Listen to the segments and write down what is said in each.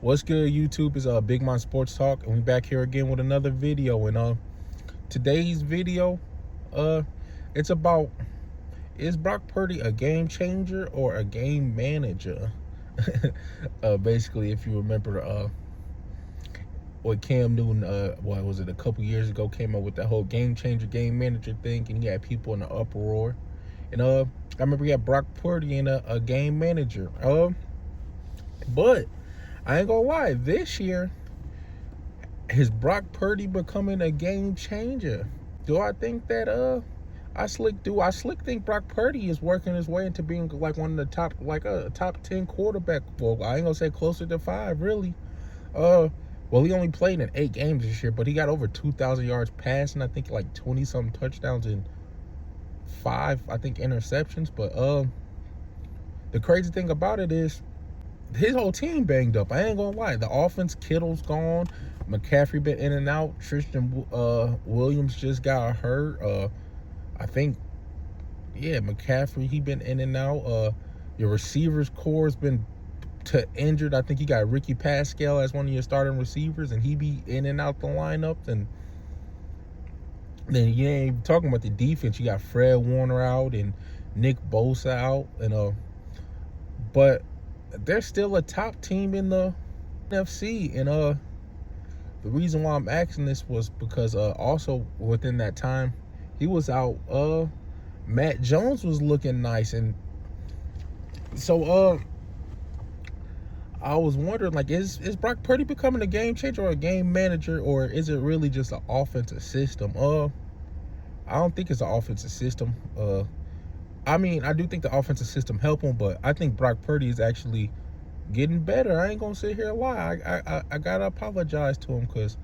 What's good, YouTube? Is BigMontSportsTalk, and we back here again with another video. And today's video, it's about, is Brock Purdy a game changer or a game manager? Basically, if you remember, what Cam Newton, what was it, a couple years ago, came up with that whole game changer, game manager thing, and he had people in the uproar. And I remember he had Brock Purdy in a game manager. But I ain't gonna lie, this year, is Brock Purdy becoming a game changer? Do I think that I slick think Brock Purdy is working his way into being like one of the top, like a top 10 quarterback. Well, I ain't gonna say closer to 5, really. Well, he only played in 8 games this year, but he got over 2,000 yards passing. I think like 20-something touchdowns and 5, I think, interceptions. But the crazy thing about it is, his whole team banged up. I ain't gonna lie. The offense, Kittle's gone. McCaffrey been in and out. Tristan Williams just got hurt. I think, yeah, McCaffrey, he been in and out. Your receivers core has been injured. I think you got Ricky Pascal as one of your starting receivers, and he be in and out the lineup. And then you ain't even talking about the defense. You got Fred Warner out and Nick Bosa out. And but they're still a top team in the NFC. And the reason why I'm asking this was because also within that time he was out, Matt Jones was looking nice. And so I was wondering, like, is Brock Purdy becoming a game changer or a game manager, or is it really just an offensive system? I don't think it's an offensive system. I mean, I do think the offensive system helped him, but I think Brock Purdy is actually getting better. I ain't gonna sit here and lie. I gotta apologize to him, because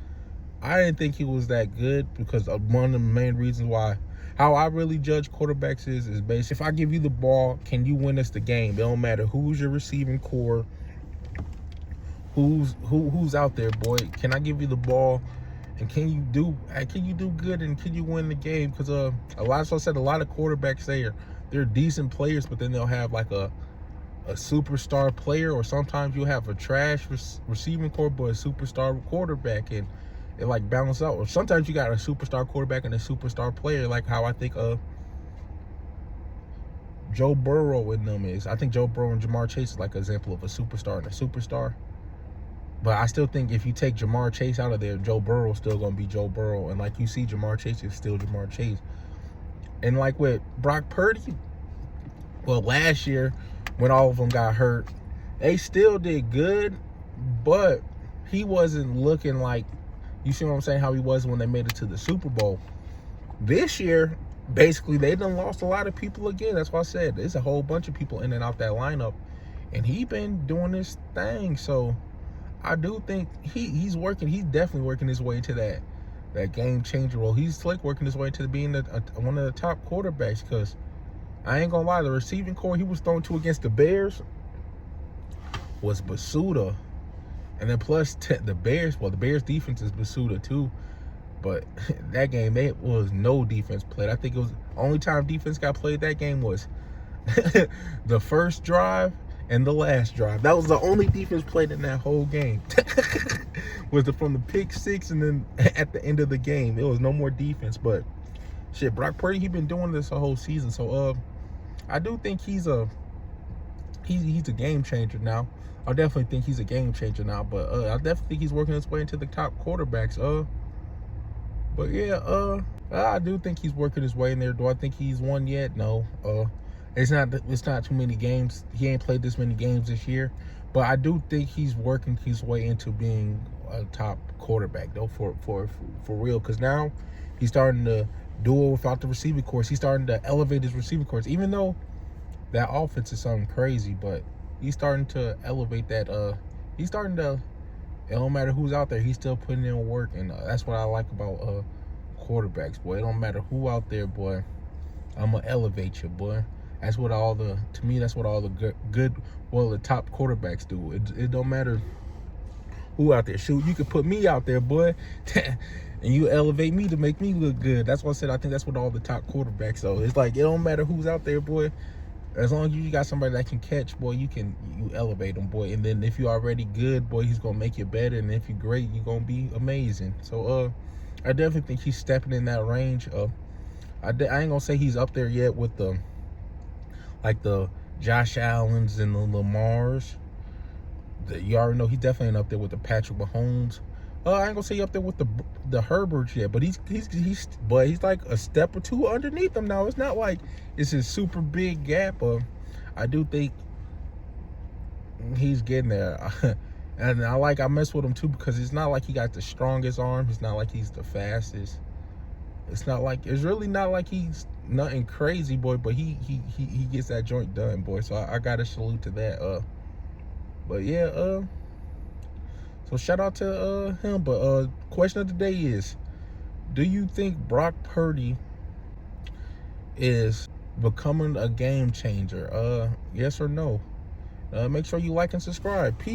I didn't think he was that good, because one of the main reasons why, how I really judge quarterbacks is basically, if I give you the ball, can you win us the game? It don't matter who's your receiving core, who's out there, boy. Can I give you the ball, and can you do good, and can you win the game? Because a lot of quarterbacks say they're decent players, but then they'll have like a superstar player, or sometimes you'll have a trash receiving core but a superstar quarterback, and it like balance out. Or sometimes you got a superstar quarterback and a superstar player, like how I think Joe Burrow in them is. I think Joe Burrow and Jamar Chase is like an example of a superstar and a superstar. But I still think if you take Jamar Chase out of there, Joe Burrow is still going to be Joe Burrow. And like you see, Jamar Chase is still Jamar Chase. And like with Brock Purdy, well, last year when all of them got hurt, they still did good, but he wasn't looking like, you see what I'm saying, how he was when they made it to the Super Bowl. This year, basically, they done lost a lot of people again. That's why I said there's a whole bunch of people in and out that lineup, and he been doing his thing. So I do think he's working. He's definitely working his way to that game changer role. He's like working his way to being one of the top quarterbacks, because I ain't gonna lie, the receiving core he was thrown to against the Bears was Basuda. And then plus the Bears, well, the Bears defense is Basuda too. But that game, there was no defense played. I think it was the only time defense got played that game was the first drive and the last drive. That was the only defense played in that whole game. Was from the pick 6 and then at the end of the game. There was no more defense. But shit, Brock Purdy, he been doing this the whole season. So I do think he's a game changer now. I definitely think he's a game changer now. But I definitely think he's working his way into the top quarterbacks. But yeah, I do think he's working his way in there. Do I think he's won yet? No. It's not too many games. He ain't played this many games this year. But I do think he's working his way into being a top quarterback, though, for real. Because now he's starting to do it without the receiving course. He's starting to elevate his receiving course, even though that offense is something crazy. But he's starting to elevate that. He's starting to. It don't matter who's out there. He's still putting in work, and that's what I like about quarterbacks, boy. It don't matter who out there, boy. I'm gonna elevate you, boy. That's what to me, that's what all the the top quarterbacks do. It don't matter who out there. Shoot, you could put me out there, boy, and you elevate me to make me look good. That's what I said. I think that's what all the top quarterbacks do. It's like, it don't matter who's out there, boy. As long as you got somebody that can catch, boy, you elevate them, boy. And then if you're already good, boy, he's gonna make you better. And if you're great, you're gonna be amazing. So I definitely think he's stepping in that range. I ain't gonna say he's up there yet with the Josh Allens and the Lamars. You already know he's definitely ain't up there with the Patrick Mahomes. I ain't gonna say up there with the Herberts yet, but he's like a step or two underneath them now. It's not like it's a super big gap. I do think he's getting there. And I mess with him too because it's not like he got the strongest arm. It's not like he's the fastest. It's really not like he's nothing crazy, boy, but he gets that joint done, boy. So I gotta salute to that. But yeah, so shout out to him. But question of the day is, do you think Brock Purdy is becoming a game changer? Yes or no? Make sure you like and subscribe. Peace.